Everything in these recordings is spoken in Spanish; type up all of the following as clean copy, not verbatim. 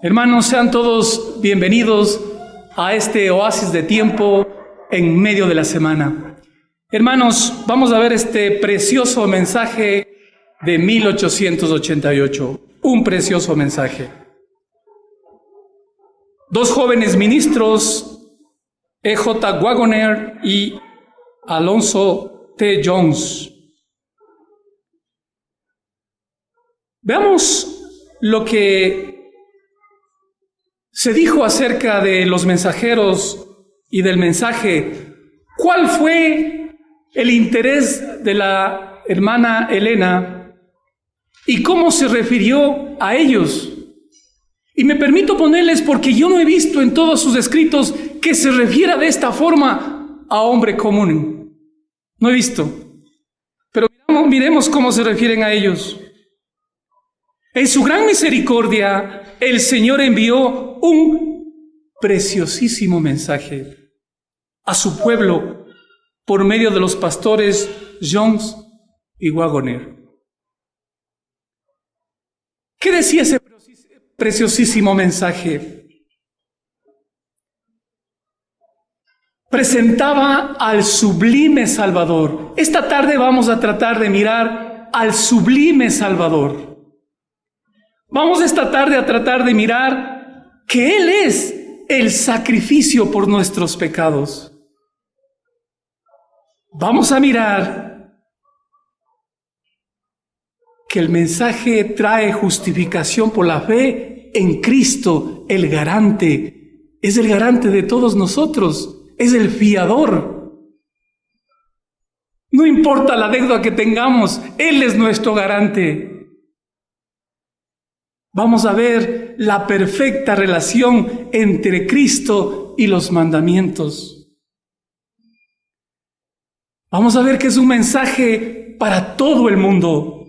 Hermanos, sean todos bienvenidos a este oasis de tiempo en medio de la semana. Hermanos, vamos a ver este precioso mensaje de 1888, un precioso mensaje. Dos jóvenes ministros, E.J. Wagoner y Alonzo T. Jones. Veamos lo que se dijo acerca de los mensajeros y del mensaje. ¿Cuál fue el interés de la hermana Elena y cómo se refirió a ellos? Y me permito ponerles porque yo no he visto en todos sus escritos que se refiera de esta forma a hombre común. No he visto. Pero miremos cómo se refieren a ellos. En su gran misericordia, el Señor envió un preciosísimo mensaje a su pueblo por medio de los pastores Jones y Wagoner. ¿Qué decía ese preciosísimo mensaje? Presentaba al sublime Salvador. Esta tarde vamos a tratar de mirar al sublime Salvador. Vamos esta tarde a tratar de mirar que Él es el sacrificio por nuestros pecados. Vamos a mirar que el mensaje trae justificación por la fe en Cristo, el garante. Es el garante de todos nosotros, es el fiador. No importa la deuda que tengamos, Él es nuestro garante. Vamos a ver la perfecta relación entre Cristo y los mandamientos. Vamos a ver que es un mensaje para todo el mundo.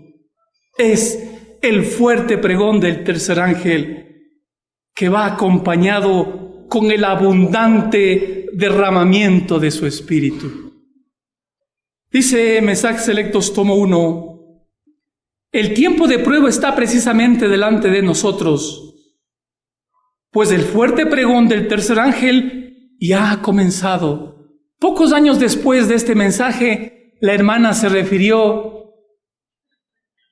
Es el fuerte pregón del tercer ángel que va acompañado con el abundante derramamiento de su espíritu. Dice Mensajes Selectos, tomo 1. El tiempo de prueba está precisamente delante de nosotros, pues el fuerte pregón del tercer ángel ya ha comenzado. Pocos años después de este mensaje, la hermana se refirió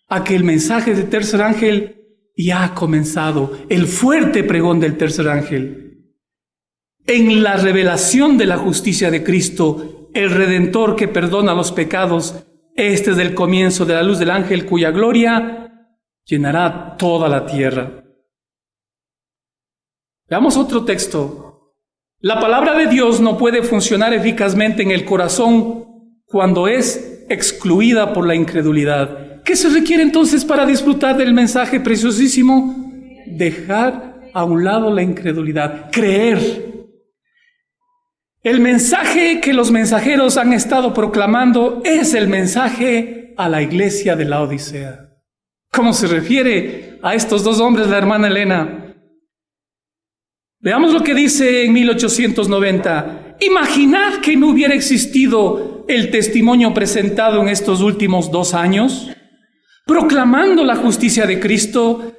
a que el mensaje del tercer ángel ya ha comenzado, el fuerte pregón del tercer ángel. En la revelación de la justicia de Cristo, el Redentor que perdona los pecados, este es el comienzo de la luz del ángel cuya gloria llenará toda la tierra. Veamos otro texto. La palabra de Dios no puede funcionar eficazmente en el corazón cuando es excluida por la incredulidad. ¿Qué se requiere entonces para disfrutar del mensaje preciosísimo? Dejar a un lado la incredulidad, creer. El mensaje que los mensajeros han estado proclamando es el mensaje a la iglesia de la Odisea. ¿Cómo se refiere a estos dos hombres la hermana Elena? Veamos lo que dice en 1890. Imaginad que no hubiera existido el testimonio presentado en estos últimos 2 años, proclamando la justicia de Cristo.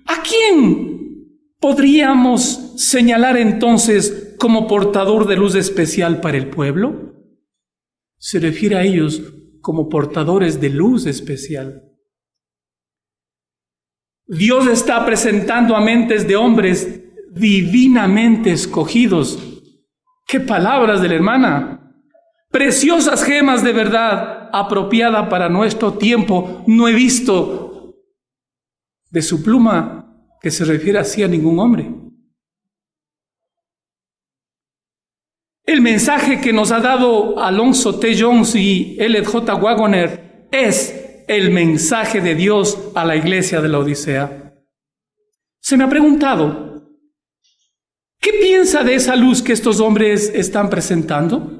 ¿A quién podríamos señalar entonces como portador de luz especial para el pueblo? Se refiere a ellos como portadores de luz especial. Dios está presentando a mentes de hombres divinamente escogidos. ¡Qué palabras de la hermana! Preciosas gemas de verdad, apropiada para nuestro tiempo. No he visto de su pluma que se refiere así a ningún hombre. El mensaje que nos ha dado Alonzo T. Jones y L.J. Wagoner es el mensaje de Dios a la iglesia de la Odisea. Se me ha preguntado, ¿qué piensa de esa luz que estos hombres están presentando?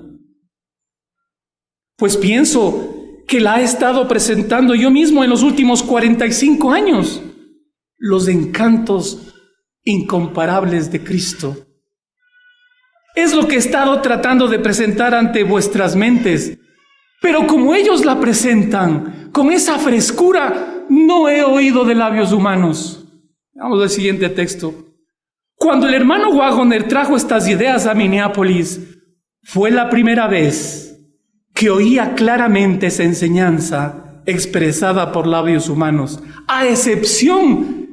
Pues pienso que la he estado presentando yo mismo en los últimos 45 años. Los encantos incomparables de Cristo. Es lo que he estado tratando de presentar ante vuestras mentes. Pero como ellos la presentan con esa frescura, no he oído de labios humanos. Vamos al siguiente texto. Cuando el hermano Waggoner trajo estas ideas a Minneapolis, fue la primera vez que oía claramente esa enseñanza expresada por labios humanos, a excepción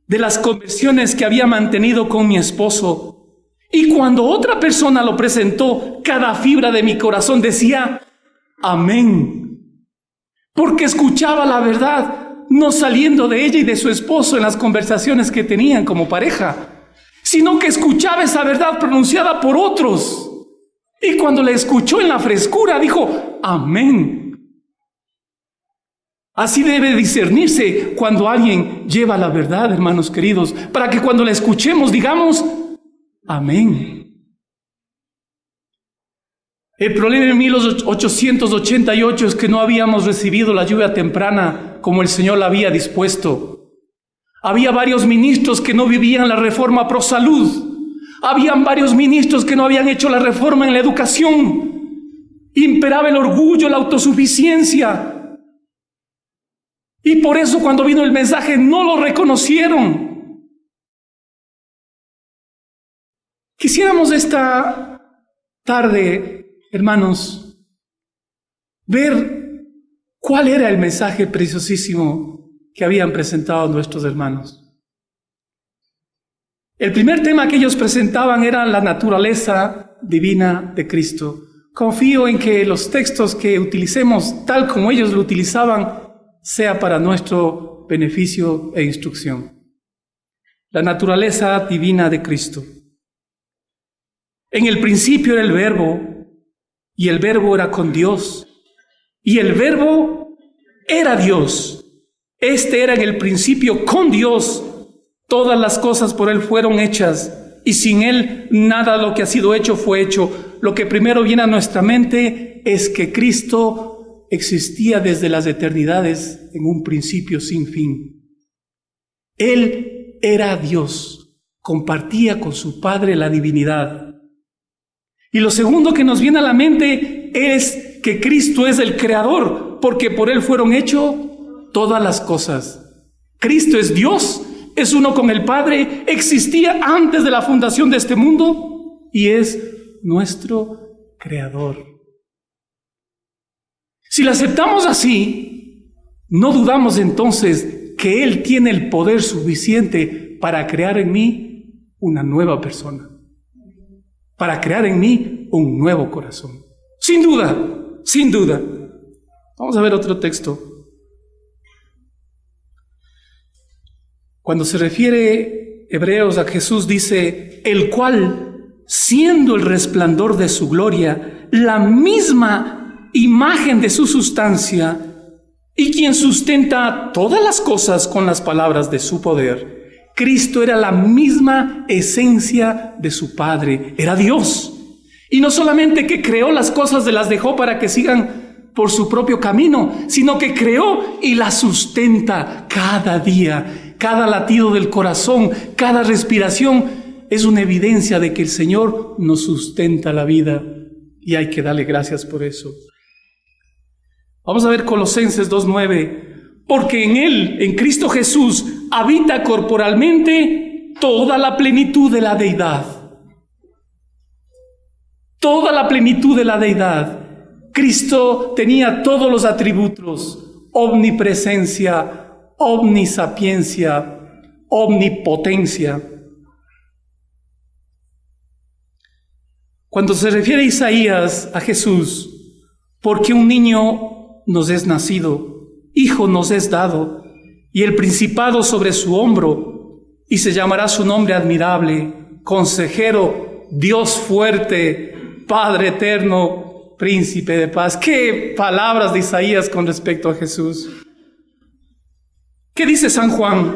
de las conversiones que había mantenido con mi esposo. Y cuando otra persona lo presentó, cada fibra de mi corazón decía amén, porque escuchaba la verdad, no saliendo de ella y de su esposo en las conversaciones que tenían como pareja, sino que escuchaba esa verdad pronunciada por otros. Y cuando la escuchó en la frescura, dijo amén. Así debe discernirse cuando alguien lleva la verdad, hermanos queridos, para que cuando la escuchemos digamos amén. El problema en 1888 es que no habíamos recibido la lluvia temprana como el Señor la había dispuesto. Había varios ministros que no vivían la reforma pro salud. Habían varios ministros que no habían hecho la reforma en la educación. Imperaba el orgullo, la autosuficiencia. Y por eso cuando vino el mensaje no lo reconocieron. Quisiéramos esta tarde, hermanos, ver cuál era el mensaje preciosísimo que habían presentado nuestros hermanos. El primer tema que ellos presentaban era la naturaleza divina de Cristo. Confío en que los textos que utilicemos, tal como ellos lo utilizaban, sea para nuestro beneficio e instrucción. La naturaleza divina de Cristo. En el principio era el Verbo, y el Verbo era con Dios, y el Verbo era Dios. Este era en el principio con Dios. Todas las cosas por Él fueron hechas, y sin Él nada de lo que ha sido hecho fue hecho. Lo que primero viene a nuestra mente es que Cristo existía desde las eternidades en un principio sin fin. Él era Dios, compartía con su Padre la divinidad. Y lo segundo que nos viene a la mente es que Cristo es el Creador, porque por Él fueron hechas todas las cosas. Cristo es Dios, es uno con el Padre, existía antes de la fundación de este mundo y es nuestro Creador. Si lo aceptamos así, no dudamos entonces que Él tiene el poder suficiente para crear en mí una nueva persona, para crear en mí un nuevo corazón. Sin duda, sin duda. Vamos a ver otro texto. Cuando se refiere Hebreos a Jesús, dice, el cual, siendo el resplandor de su gloria, la misma imagen de su sustancia, y quien sustenta todas las cosas con las palabras de su poder. Cristo era la misma esencia de su Padre, era Dios. Y no solamente que creó las cosas, las dejó para que sigan por su propio camino, sino que creó y las sustenta cada día. Cada latido del corazón, cada respiración es una evidencia de que el Señor nos sustenta la vida y hay que darle gracias por eso. Vamos a ver Colosenses 2:9. Porque en Él, en Cristo Jesús, habita corporalmente toda la plenitud de la deidad. Toda la plenitud de la deidad. Cristo tenía todos los atributos: omnipresencia, omnisapiencia, omnipotencia. Cuando se refiere Isaías a Jesús, porque un niño nos es nacido, hijo nos es dado, y el principado sobre su hombro, y se llamará su nombre admirable, consejero, Dios fuerte, Padre eterno, príncipe de paz. Qué palabras de Isaías con respecto a Jesús. ¿Qué dice San Juan?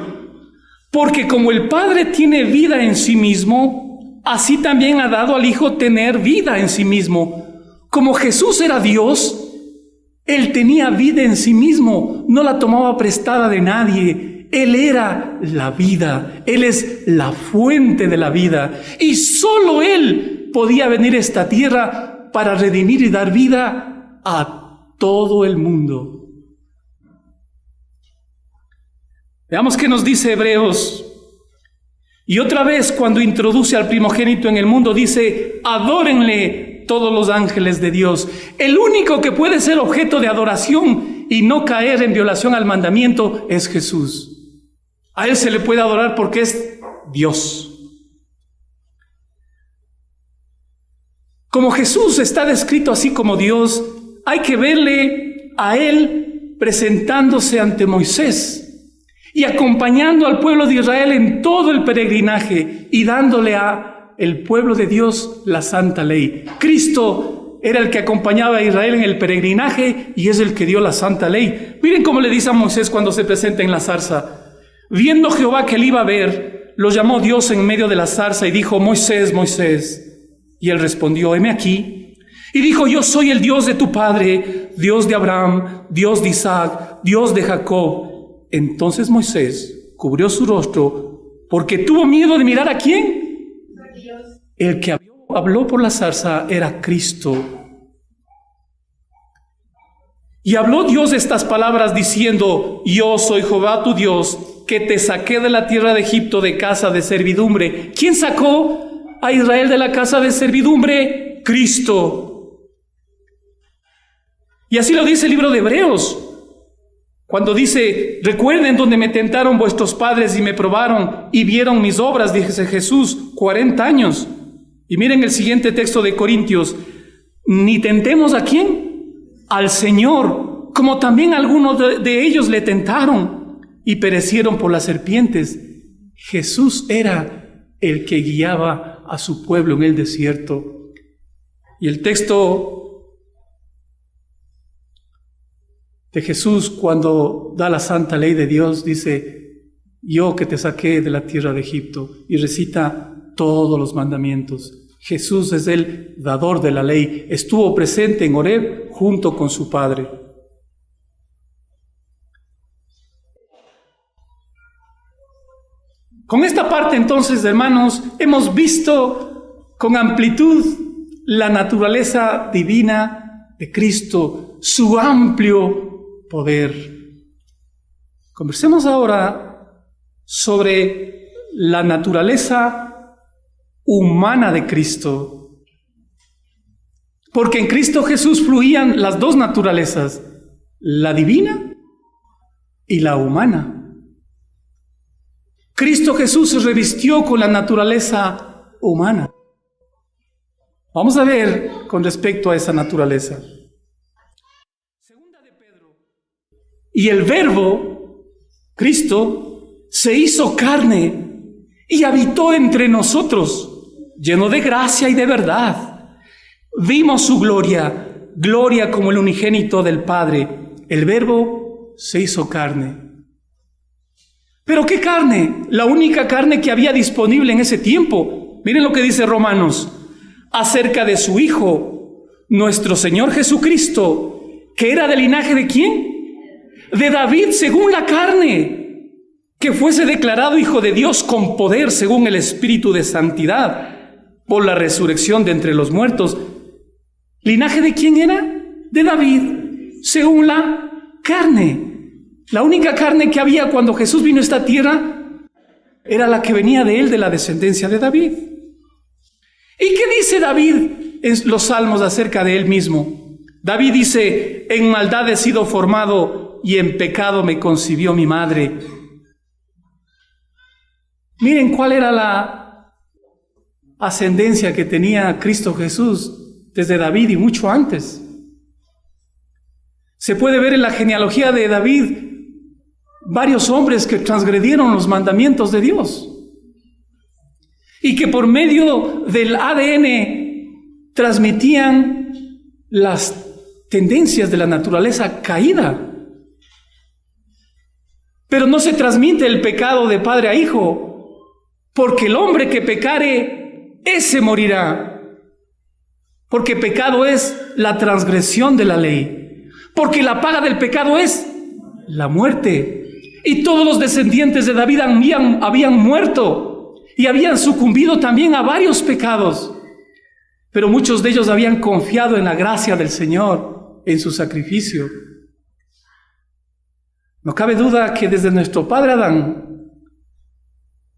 Porque como el Padre tiene vida en sí mismo, así también ha dado al Hijo tener vida en sí mismo. Como Jesús era Dios, Él tenía vida en sí mismo, no la tomaba prestada de nadie. Él era la vida, Él es la fuente de la vida. Y solo Él podía venir a esta tierra para redimir y dar vida a todo el mundo. Veamos qué nos dice Hebreos. Y otra vez, cuando introduce al primogénito en el mundo, dice: adórenle todos los ángeles de Dios. El único que puede ser objeto de adoración y no caer en violación al mandamiento es Jesús. A Él se le puede adorar porque es Dios. Como Jesús está descrito así como Dios, hay que verle a Él presentándose ante Moisés y acompañando al pueblo de Israel en todo el peregrinaje y dándole a el pueblo de Dios la santa ley. Cristo era el que acompañaba a Israel en el peregrinaje y es el que dio la santa ley. Miren cómo le dice a Moisés cuando se presenta en la zarza. Viendo Jehová que él iba a ver, lo llamó Dios en medio de la zarza y dijo: Moisés, Moisés. Y él respondió: heme aquí. Y dijo: yo soy el Dios de tu padre, Dios de Abraham, Dios de Isaac, Dios de Jacob. Entonces Moisés cubrió su rostro porque tuvo miedo de mirar ¿a quién? El que habló por la zarza era Cristo. Y habló Dios estas palabras diciendo: yo soy Jehová tu Dios, que te saqué de la tierra de Egipto, de casa de servidumbre. ¿Quién sacó a Israel de la casa de servidumbre? Cristo. Y así lo dice el libro de Hebreos, cuando dice: recuerden donde me tentaron vuestros padres y me probaron y vieron mis obras, dice Jesús, 40 años. Y miren el siguiente texto de Corintios: ni tentemos ¿a quién? Al Señor, como también algunos de ellos le tentaron y perecieron por las serpientes. Jesús era el que guiaba a su pueblo en el desierto. Y el texto de Jesús, cuando da la santa ley de Dios, dice: yo que te saqué de la tierra de Egipto, y recita todos los mandamientos. Jesús es el dador de la ley, estuvo presente en Horeb junto con su Padre. Con esta parte entonces, hermanos, hemos visto con amplitud la naturaleza divina de Cristo, su amplio poder. Conversemos ahora sobre la naturaleza humana de Cristo, porque en Cristo Jesús fluían las dos naturalezas, la divina y la humana. Cristo Jesús se revistió con la naturaleza humana. Vamos a ver con respecto a esa naturaleza. Y el Verbo, Cristo, se hizo carne y habitó entre nosotros, lleno de gracia y de verdad. Vimos su gloria, gloria como el unigénito del Padre. El Verbo se hizo carne. ¿Pero qué carne? La única carne que había disponible en ese tiempo. Miren lo que dice Romanos acerca de su Hijo, nuestro Señor Jesucristo, que era del linaje ¿de quién? De David según la carne, que fuese declarado Hijo de Dios con poder según el Espíritu de santidad, por la resurrección de entre los muertos. ¿Linaje de quién era? De David, según la carne. La única carne que había cuando Jesús vino a esta tierra era la que venía de él, de la descendencia de David. ¿Y qué dice David en los salmos acerca de él mismo? David dice: en maldad he sido formado y en pecado me concibió mi madre. Miren cuál era la ascendencia que tenía Cristo Jesús desde David y mucho antes. Se puede ver en la genealogía de David varios hombres que transgredieron los mandamientos de Dios y que por medio del ADN transmitían las tendencias de la naturaleza caída. Pero no se transmite el pecado de padre a hijo, porque el hombre que pecare, ese morirá. Porque pecado es la transgresión de la ley. porque la paga del pecado es la muerte. Y todos los descendientes de David habían muerto y habían sucumbido también a varios pecados. Pero muchos de ellos habían confiado en la gracia del Señor, en su sacrificio. No cabe duda que desde nuestro padre Adán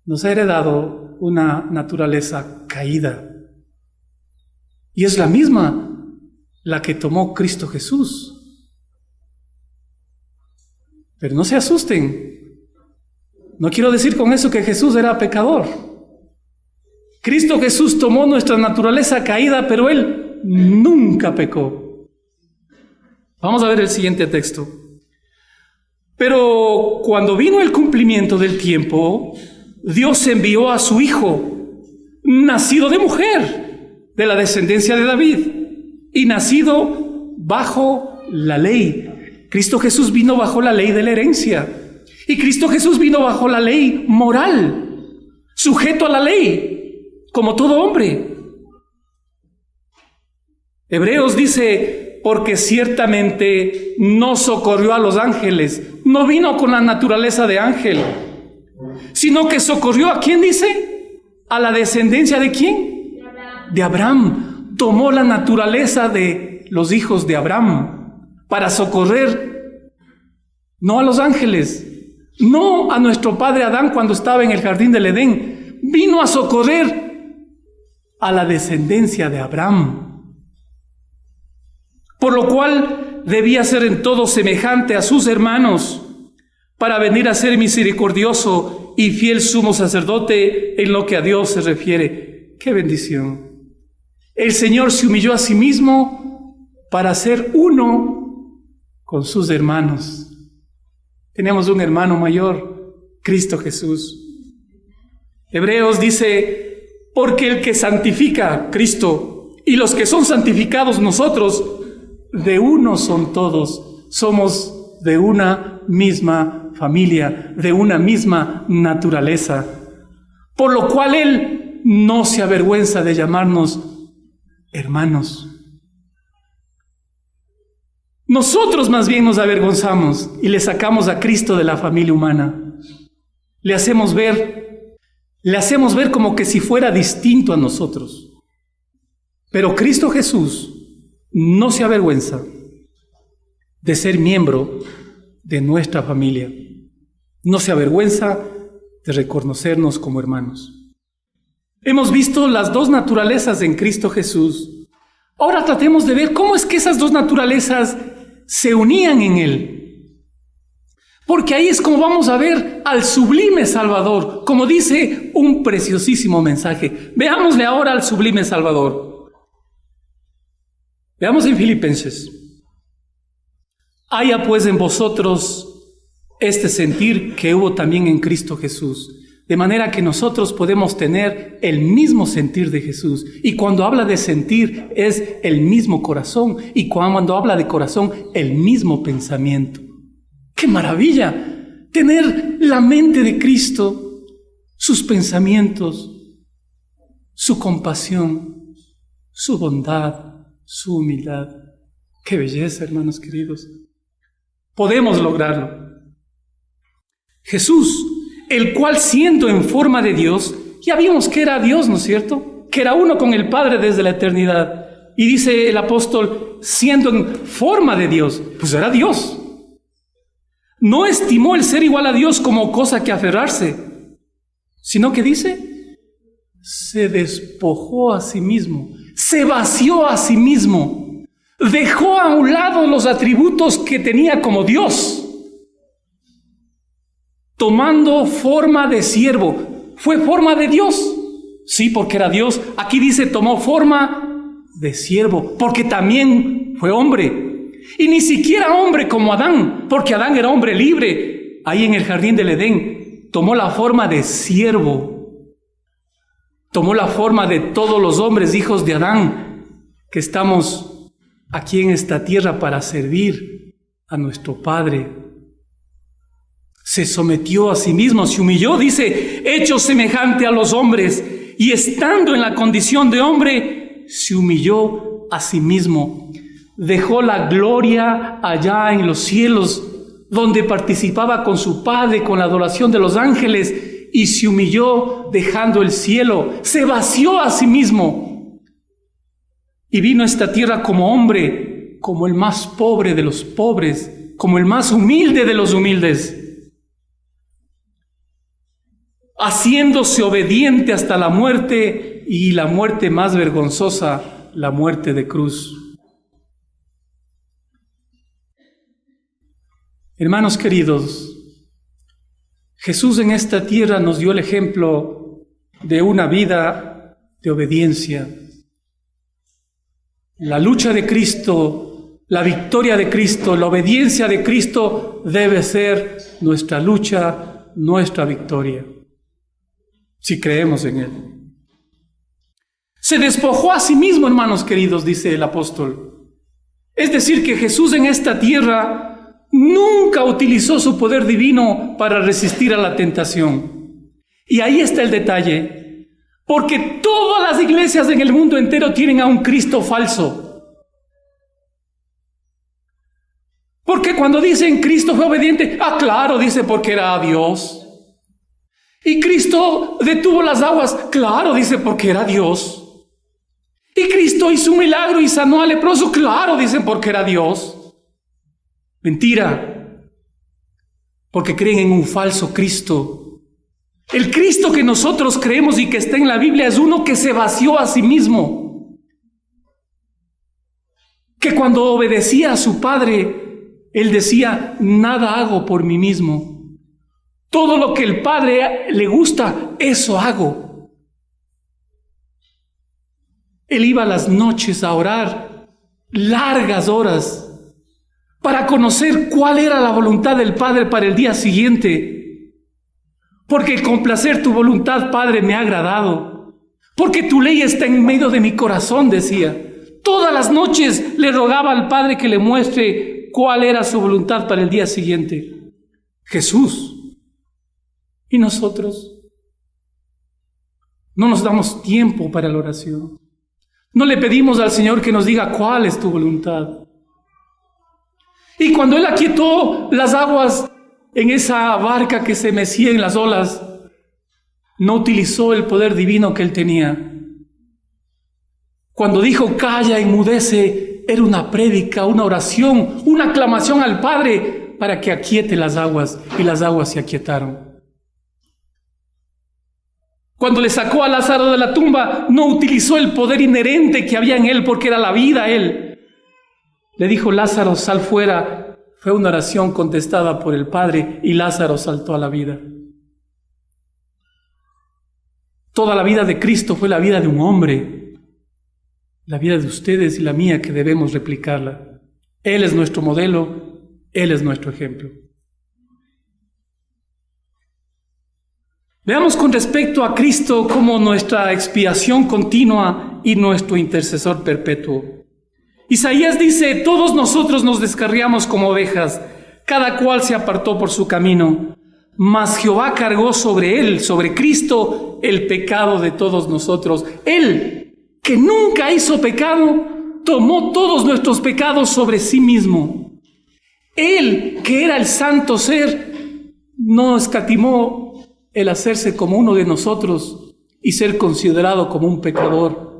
nos ha heredado una naturaleza caída. Y es la misma la que tomó Cristo Jesús. Pero no se asusten. No quiero decir con eso que Jesús era pecador. Cristo Jesús tomó nuestra naturaleza caída, pero Él nunca pecó. Vamos a ver el siguiente texto. Pero cuando vino el cumplimiento del tiempo, Dios envió a su Hijo, nacido de mujer, de la descendencia de David, y nacido bajo la ley. Cristo Jesús vino bajo la ley de la herencia. Y Cristo Jesús vino bajo la ley moral, sujeto a la ley, como todo hombre. Hebreos dice, porque ciertamente no socorrió a los ángeles, no vino con la naturaleza de ángel, sino que socorrió ¿a quién dice? A la descendencia ¿de quién? De Abraham. Tomó la naturaleza de los hijos de Abraham para socorrer no a los ángeles, no a nuestro padre Adán cuando estaba en el jardín del Edén, vino a socorrer a la descendencia de Abraham, por lo cual debía ser en todo semejante a sus hermanos, para venir a ser misericordioso y fiel sumo sacerdote en lo que a Dios se refiere. ¡Qué bendición! El Señor se humilló a sí mismo para ser uno con sus hermanos. Tenemos un hermano mayor, Cristo Jesús. Hebreos dice, porque el que santifica, Cristo, y los que son santificados nosotros, de uno son todos. Somos de una misma familia, de una misma naturaleza. Por lo cual Él no se avergüenza de llamarnos hermanos. Nosotros más bien nos avergonzamos y le sacamos a Cristo de la familia humana. Le hacemos ver como que si fuera distinto a nosotros. Pero Cristo Jesús no se avergüenza de ser miembro de nuestra familia. No se avergüenza de reconocernos como hermanos. Hemos visto las dos naturalezas en Cristo Jesús. Ahora tratemos de ver cómo es que esas dos naturalezas se unían en Él. Porque ahí es como vamos a ver al sublime Salvador, como dice un preciosísimo mensaje. Veámosle ahora al sublime Salvador. Veamos en Filipenses. Haya pues en vosotros este sentir que hubo también en Cristo Jesús, de manera que nosotros podemos tener el mismo sentir de Jesús. Y cuando habla de sentir es el mismo corazón, y cuando habla de corazón el mismo pensamiento. ¡Qué maravilla! Tener la mente de Cristo, sus pensamientos, su compasión, su bondad, su humildad. ¡Qué belleza, hermanos queridos! Podemos lograrlo. Jesús, el cual siendo en forma de Dios, ya vimos que era Dios, ¿no es cierto? Que era uno con el Padre desde la eternidad. Y dice el apóstol, siendo en forma de Dios, pues era Dios. No estimó el ser igual a Dios como cosa que aferrarse, sino que dice, se despojó a sí mismo, se vació a sí mismo, dejó a un lado los atributos que tenía como Dios, tomando forma de siervo. ¿Fue forma de Dios? Sí, porque era Dios. Aquí dice, tomó forma de siervo, porque también fue hombre. Y ni siquiera hombre como Adán, porque Adán era hombre libre. Ahí en el jardín del Edén, tomó la forma de siervo. Tomó la forma de todos los hombres, hijos de Adán, que estamos aquí en esta tierra para servir a nuestro Padre. Se sometió a sí mismo, se humilló, dice, hecho semejante a los hombres, y estando en la condición de hombre, se humilló a sí mismo, dejó la gloria allá en los cielos, donde participaba con su Padre, con la adoración de los ángeles, y se humilló dejando el cielo, se vació a sí mismo y vino a esta tierra como hombre, como el más pobre de los pobres, como el más humilde de los humildes, haciéndose obediente hasta la muerte, y la muerte más vergonzosa, la muerte de cruz. Hermanos queridos, Jesús en esta tierra nos dio el ejemplo de una vida de obediencia. La lucha de Cristo, la victoria de Cristo, la obediencia de Cristo debe ser nuestra lucha, nuestra victoria, si creemos en Él. Se despojó a sí mismo, hermanos queridos, dice el apóstol. Es decir, que Jesús en esta tierra nunca utilizó su poder divino para resistir a la tentación. Y ahí está el detalle, porque todas las iglesias en el mundo entero tienen a un Cristo falso. Porque cuando dicen Cristo fue obediente, claro, dice porque era Dios. Y Cristo detuvo las aguas, claro, dice porque era Dios. Y Cristo hizo un milagro y sanó al leproso, claro, dicen porque era Dios. Mentira, porque creen en un falso Cristo. El Cristo que nosotros creemos y que está en la Biblia es uno que se vació a sí mismo, que cuando obedecía a su Padre, Él decía, nada hago por mí mismo. Todo lo que el Padre le gusta, eso hago. Él iba a las noches a orar largas horas para conocer cuál era la voluntad del Padre para el día siguiente. Porque el complacer tu voluntad, Padre, me ha agradado. Porque tu ley está en medio de mi corazón, decía. Todas las noches le rogaba al Padre que le muestre cuál era su voluntad para el día siguiente. Jesús. ¿Y nosotros? No nos damos tiempo para la oración. No le pedimos al Señor que nos diga cuál es tu voluntad. Y cuando Él aquietó las aguas en esa barca que se mecía en las olas, no utilizó el poder divino que Él tenía. Cuando dijo, calla, enmudece, era una prédica, una oración, una aclamación al Padre para que aquiete las aguas, y las aguas se aquietaron. Cuando le sacó a Lázaro de la tumba, no utilizó el poder inherente que había en Él, porque era la vida Él. Le dijo, Lázaro, sal fuera. Fue una oración contestada por el Padre y Lázaro saltó a la vida. Toda la vida de Cristo fue la vida de un hombre, la vida de ustedes y la mía, que debemos replicarla. Él es nuestro modelo, Él es nuestro ejemplo. Veamos con respecto a Cristo como nuestra expiación continua y nuestro intercesor perpetuo. Isaías dice, todos nosotros nos descarriamos como ovejas, cada cual se apartó por su camino, mas Jehová cargó sobre él, sobre Cristo, el pecado de todos nosotros. Él, que nunca hizo pecado, tomó todos nuestros pecados sobre sí mismo. Él, que era el santo ser, no escatimó el hacerse como uno de nosotros y ser considerado como un pecador.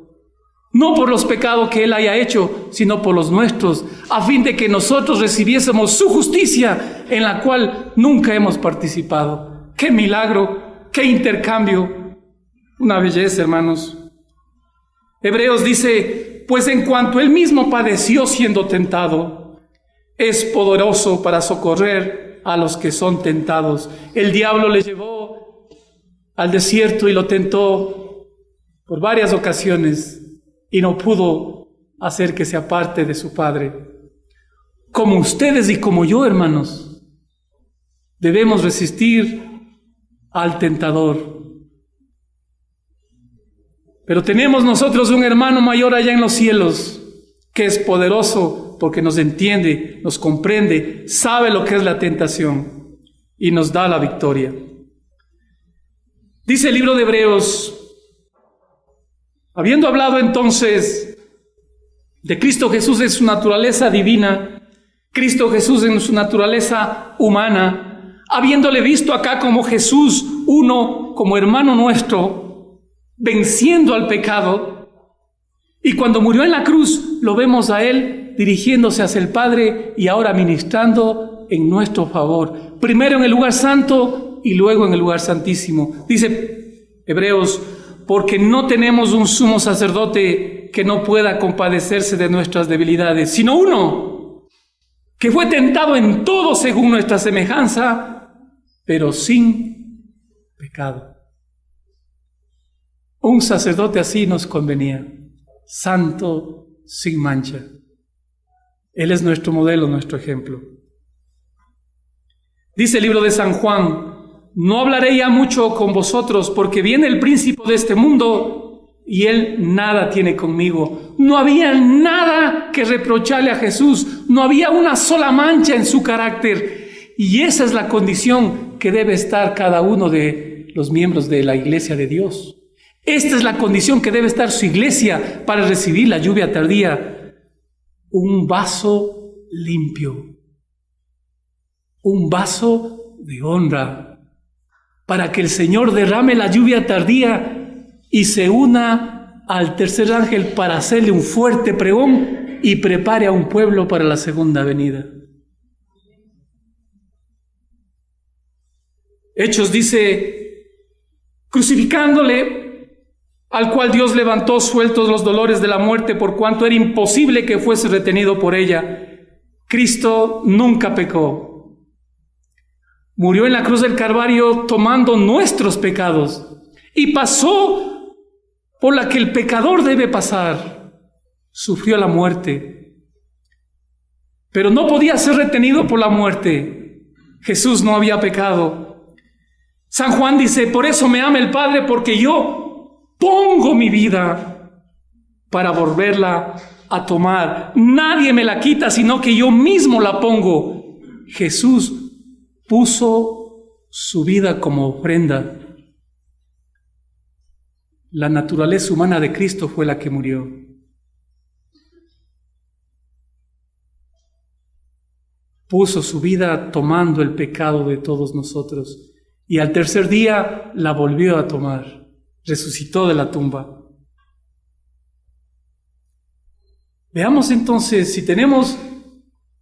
No por los pecados que Él haya hecho, sino por los nuestros, a fin de que nosotros recibiésemos su justicia, en la cual nunca hemos participado. ¡Qué milagro! ¡Qué intercambio! Una belleza, hermanos. Hebreos dice, pues en cuanto Él mismo padeció siendo tentado, es poderoso para socorrer a los que son tentados. El diablo le llevó al desierto y lo tentó por varias ocasiones, y no pudo hacer que se aparte de su Padre. Como ustedes y como yo, hermanos, debemos resistir al tentador. Pero tenemos nosotros un hermano mayor allá en los cielos, que es poderoso porque nos entiende, nos comprende, sabe lo que es la tentación y nos da la victoria. Dice el libro de Hebreos, habiendo hablado entonces de Cristo Jesús en su naturaleza divina, Cristo Jesús en su naturaleza humana, habiéndole visto acá como Jesús, uno como hermano nuestro, venciendo al pecado, y cuando murió en la cruz, lo vemos a Él dirigiéndose hacia el Padre y ahora ministrando en nuestro favor, primero en el lugar santo y luego en el lugar santísimo. Dice Hebreos, porque no tenemos un sumo sacerdote que no pueda compadecerse de nuestras debilidades, sino uno que fue tentado en todo según nuestra semejanza, pero sin pecado. Un sacerdote así nos convenía, santo, sin mancha. Él es nuestro modelo, nuestro ejemplo. Dice el libro de San Juan, no hablaré ya mucho con vosotros porque viene el príncipe de este mundo y él nada tiene conmigo. No había nada que reprocharle a Jesús, no había una sola mancha en su carácter. Y esa es la condición que debe estar cada uno de los miembros de la iglesia de Dios. Esta es la condición que debe estar su iglesia para recibir la lluvia tardía. Un vaso limpio, un vaso de honra, para que el Señor derrame la lluvia tardía y se una al tercer ángel para hacerle un fuerte pregón y prepare a un pueblo para la segunda venida. Hechos dice, crucificándole, al cual Dios levantó sueltos los dolores de la muerte, por cuanto era imposible que fuese retenido por ella. Cristo nunca pecó. Murió en la cruz del Calvario tomando nuestros pecados y pasó por la que el pecador debe pasar. Sufrió la muerte, pero no podía ser retenido por la muerte. Jesús no había pecado. San Juan dice, por eso me ama el Padre, porque yo pongo mi vida para volverla a tomar. Nadie me la quita, sino que yo mismo la pongo. Jesús puso su vida como ofrenda. La naturaleza humana de Cristo fue la que murió. Puso su vida tomando el pecado de todos nosotros. Y al tercer día la volvió a tomar. Resucitó de la tumba. Veamos entonces, si tenemos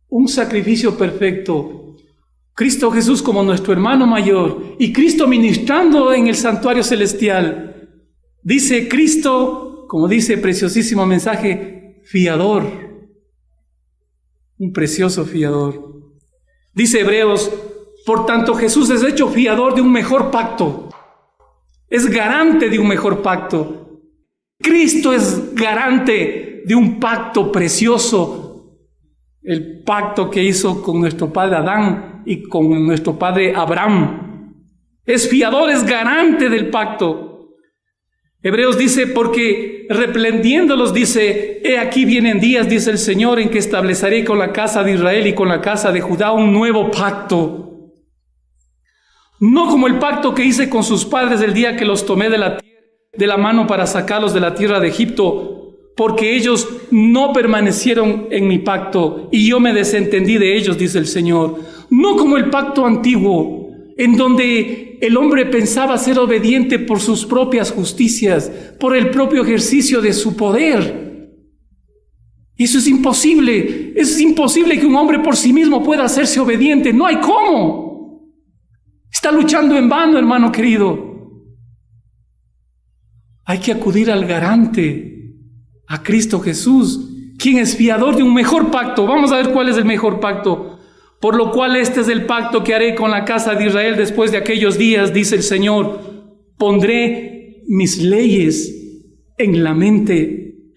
un sacrificio perfecto, Cristo Jesús como nuestro hermano mayor y Cristo ministrando en el santuario celestial, dice Cristo, como dice el preciosísimo mensaje, fiador, un precioso fiador. Dice Hebreos, por tanto Jesús es hecho fiador de un mejor pacto, es garante de un mejor pacto. Cristo es garante de un pacto precioso, el pacto que hizo con nuestro padre Adán y con nuestro padre Abraham. Es fiador, es garante del pacto. Hebreos dice, porque reprendiéndolos dice, he aquí vienen días, dice el Señor, en que estableceré con la casa de Israel y con la casa de Judá un nuevo pacto. No como el pacto que hice con sus padres el día que los tomé de la mano para sacarlos de la tierra de Egipto, porque ellos no permanecieron en mi pacto y yo me desentendí de ellos, dice el Señor. No como el pacto antiguo, en donde el hombre pensaba ser obediente por sus propias justicias, por el propio ejercicio de su poder. Y eso es imposible. Es imposible que un hombre por sí mismo pueda hacerse obediente. No hay cómo. Está luchando en vano, hermano querido. Hay que acudir al garante, a Cristo Jesús, quien es fiador de un mejor pacto. Vamos a ver cuál es el mejor pacto. Por lo cual este es el pacto que haré con la casa de Israel después de aquellos días, dice el Señor. Pondré mis leyes en la mente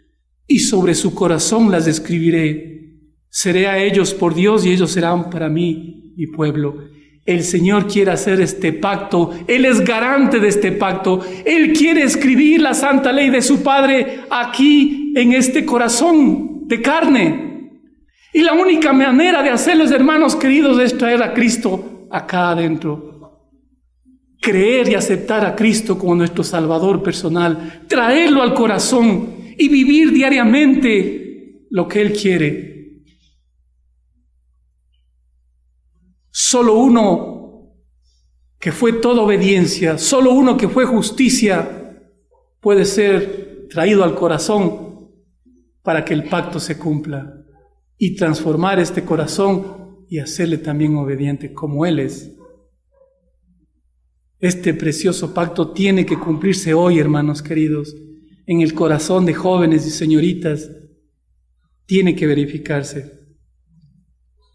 y sobre su corazón las escribiré. Seré a ellos por Dios y ellos serán para mí mi pueblo. El Señor quiere hacer este pacto. Él es garante de este pacto. Él quiere escribir la santa ley de su Padre aquí en este corazón de carne. Y la única manera de hacerlo, hermanos queridos, es traer a Cristo acá adentro. Creer y aceptar a Cristo como nuestro Salvador personal. Traerlo al corazón y vivir diariamente lo que Él quiere. Solo uno que fue toda obediencia, solo uno que fue justicia, puede ser traído al corazón para que el pacto se cumpla y transformar este corazón y hacerle también obediente como Él es. Este precioso pacto tiene que cumplirse hoy, hermanos queridos, en el corazón de jóvenes y señoritas. Tiene que verificarse.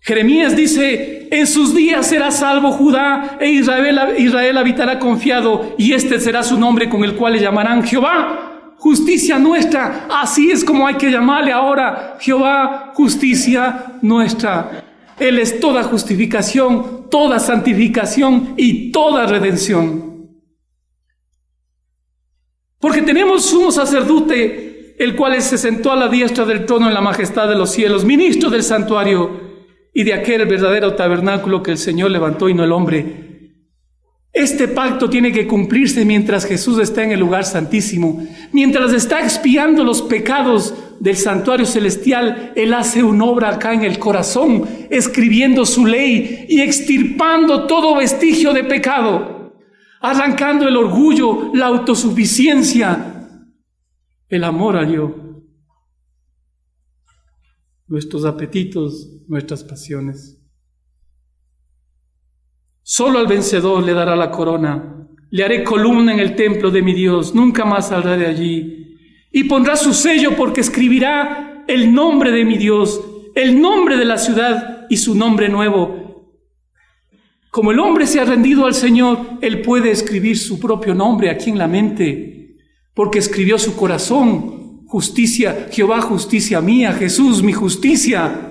Jeremías dice: en sus días será salvo Judá e Israel habitará confiado, y este será su nombre con el cual le llamarán Jehová, justicia nuestra. Así es como hay que llamarle ahora: Jehová, justicia nuestra. Él es toda justificación, toda santificación y toda redención. Porque tenemos sumo sacerdote, el cual se sentó a la diestra del trono en la majestad de los cielos, ministro del santuario y de aquel verdadero tabernáculo que el Señor levantó y no el hombre. Este pacto tiene que cumplirse mientras Jesús está en el lugar santísimo. Mientras está expiando los pecados del santuario celestial, Él hace una obra acá en el corazón, escribiendo su ley y extirpando todo vestigio de pecado, arrancando el orgullo, la autosuficiencia, el amor al yo, nuestros apetitos, nuestras pasiones. Solo al vencedor le dará la corona. Le haré columna en el templo de mi Dios, nunca más saldrá de allí. Y pondrá su sello, porque escribirá el nombre de mi Dios, el nombre de la ciudad y su nombre nuevo. Como el hombre se ha rendido al Señor, Él puede escribir su propio nombre aquí en la mente, porque escribió su corazón: justicia, Jehová, justicia mía, Jesús, mi justicia.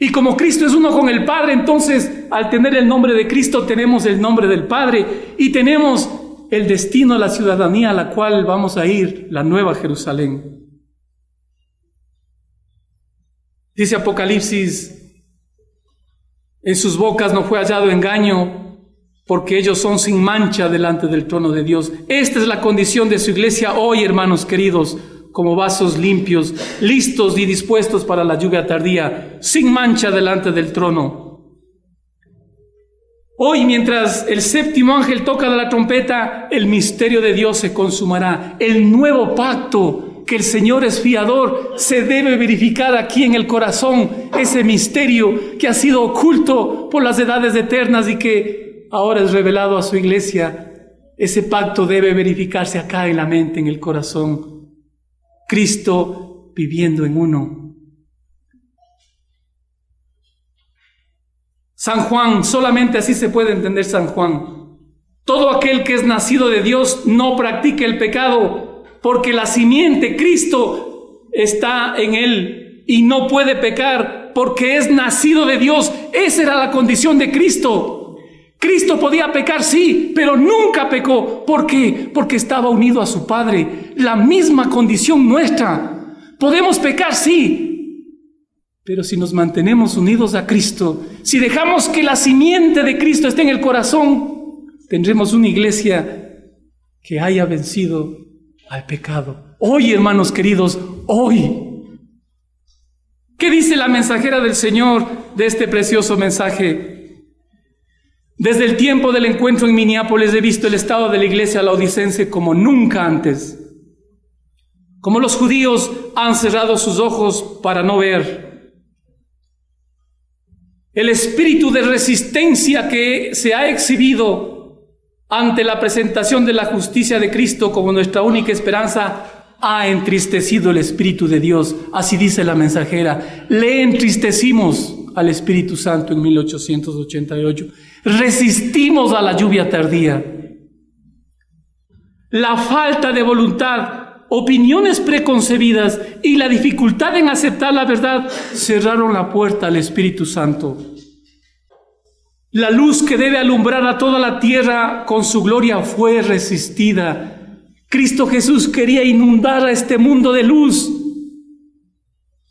Y como Cristo es uno con el Padre, entonces al tener el nombre de Cristo tenemos el nombre del Padre y tenemos el destino, la ciudadanía a la cual vamos a ir, la nueva Jerusalén. Dice Apocalipsis: en sus bocas no fue hallado engaño, porque ellos son sin mancha delante del trono de Dios. Esta es la condición de su iglesia hoy, hermanos queridos, como vasos limpios, listos y dispuestos para la lluvia tardía, sin mancha delante del trono. Hoy, mientras el séptimo ángel toca la trompeta, el misterio de Dios se consumará. El nuevo pacto, que el Señor es fiador, se debe verificar aquí en el corazón. Ese misterio que ha sido oculto por las edades eternas y que ahora es revelado a su iglesia. Ese pacto debe verificarse acá en la mente, en el corazón. Cristo viviendo en uno. San Juan, solamente así se puede entender San Juan: todo aquel que es nacido de Dios no practica el pecado, porque la simiente, Cristo, está en él y no puede pecar porque es nacido de Dios. Esa era la condición de Cristo. Cristo podía pecar, sí, pero nunca pecó. ¿Por qué? Porque estaba unido a su Padre. La misma condición nuestra. Podemos pecar, sí, pero si nos mantenemos unidos a Cristo, si dejamos que la simiente de Cristo esté en el corazón, tendremos una iglesia que haya vencido al pecado. Hoy, hermanos queridos, hoy. ¿Qué dice la mensajera del Señor de este precioso mensaje? Desde el tiempo del encuentro en Minneapolis he visto el estado de la iglesia laodicense como nunca antes. Como los judíos han cerrado sus ojos para no ver. El espíritu de resistencia que se ha exhibido ante la presentación de la justicia de Cristo como nuestra única esperanza ha entristecido el Espíritu de Dios. Así dice la mensajera. Le entristecimos al Espíritu Santo en 1888. Resistimos a la lluvia tardía. La falta de voluntad, opiniones preconcebidas y la dificultad en aceptar la verdad cerraron la puerta al Espíritu Santo. La luz que debe alumbrar a toda la tierra con su gloria fue resistida. Cristo Jesús quería inundar a este mundo de luz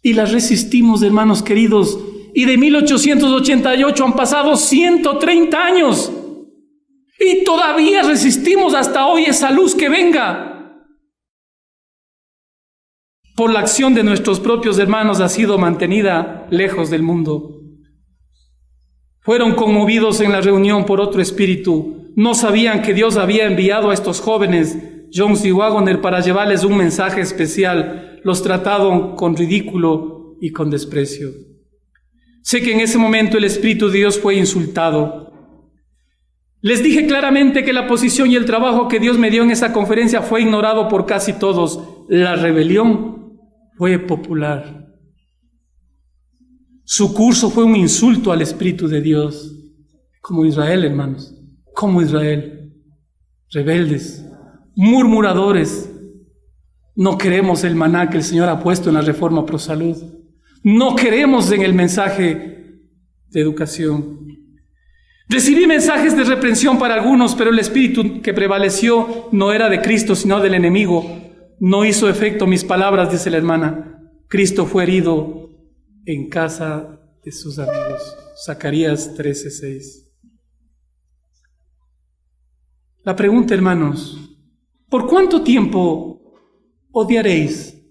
y la resistimos, hermanos queridos. Y de 1888 han pasado 130 años y todavía resistimos hasta hoy esa luz que venga. por la acción de nuestros propios hermanos, ha sido mantenida lejos del mundo. Fueron conmovidos en la reunión por otro espíritu. No sabían que Dios había enviado a estos jóvenes, Jones y Wagoner, para llevarles un mensaje especial. Los trataron con ridículo y con desprecio. Sé que en ese momento el Espíritu de Dios fue insultado. Les dije claramente que la posición y el trabajo que Dios me dio en esa conferencia fue ignorado por casi todos. La rebelión fue popular. Su curso fue un insulto al Espíritu de Dios. Como Israel, hermanos, como Israel. Rebeldes, murmuradores. No queremos el maná que el Señor ha puesto en la Reforma Pro Salud. No queremos en el mensaje de educación. Recibí mensajes de reprensión para algunos, pero el espíritu que prevaleció no era de Cristo, sino del enemigo. No hizo efecto mis palabras, dice la hermana. Cristo fue herido en casa de sus amigos. Zacarías 13:6. La pregunta, hermanos, ¿por cuánto tiempo odiaréis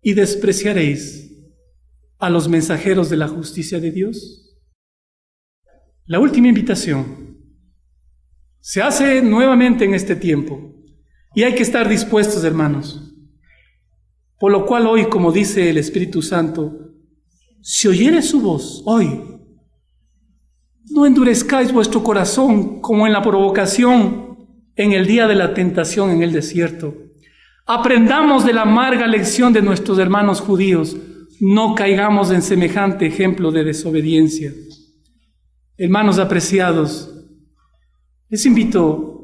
y despreciaréis a los mensajeros de la justicia de Dios? La última invitación se hace nuevamente en este tiempo y hay que estar dispuestos, hermanos. Por lo cual hoy, como dice el Espíritu Santo, si oyere su voz hoy, no endurezcáis vuestro corazón como en la provocación en el día de la tentación en el desierto. Aprendamos de la amarga lección de nuestros hermanos judíos. No caigamos en semejante ejemplo de desobediencia. Hermanos apreciados, les invito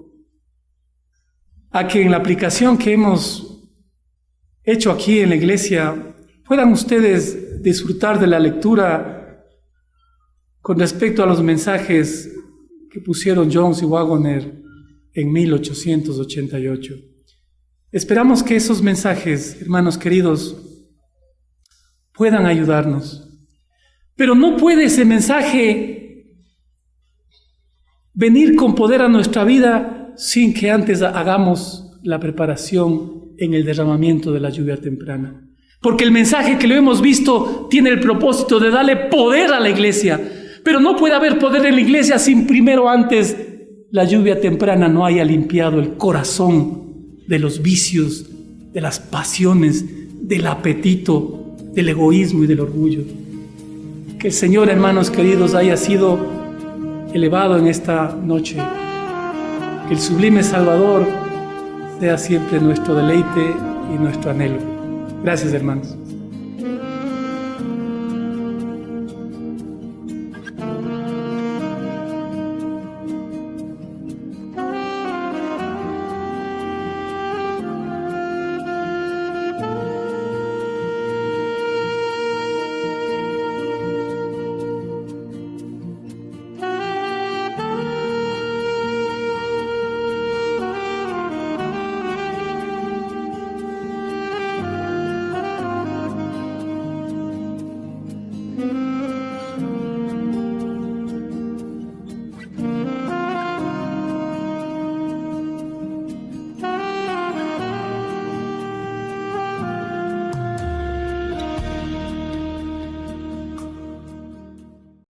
a que en la aplicación que hemos hecho aquí en la iglesia puedan ustedes disfrutar de la lectura con respecto a los mensajes que pusieron Jones y Wagoner en 1888. Esperamos que esos mensajes, hermanos queridos, puedan ayudarnos. Pero no puede ese mensaje venir con poder a nuestra vida sin que antes hagamos la preparación en el derramamiento de la lluvia temprana. Porque el mensaje que lo hemos visto tiene el propósito de darle poder a la iglesia. Pero no puede haber poder en la iglesia sin primero antes la lluvia temprana no haya limpiado el corazón de los vicios, de las pasiones, del apetito, del egoísmo y del orgullo. Que el Señor, hermanos queridos, haya sido elevado en esta noche. Que el sublime Salvador sea siempre nuestro deleite y nuestro anhelo. Gracias, hermanos.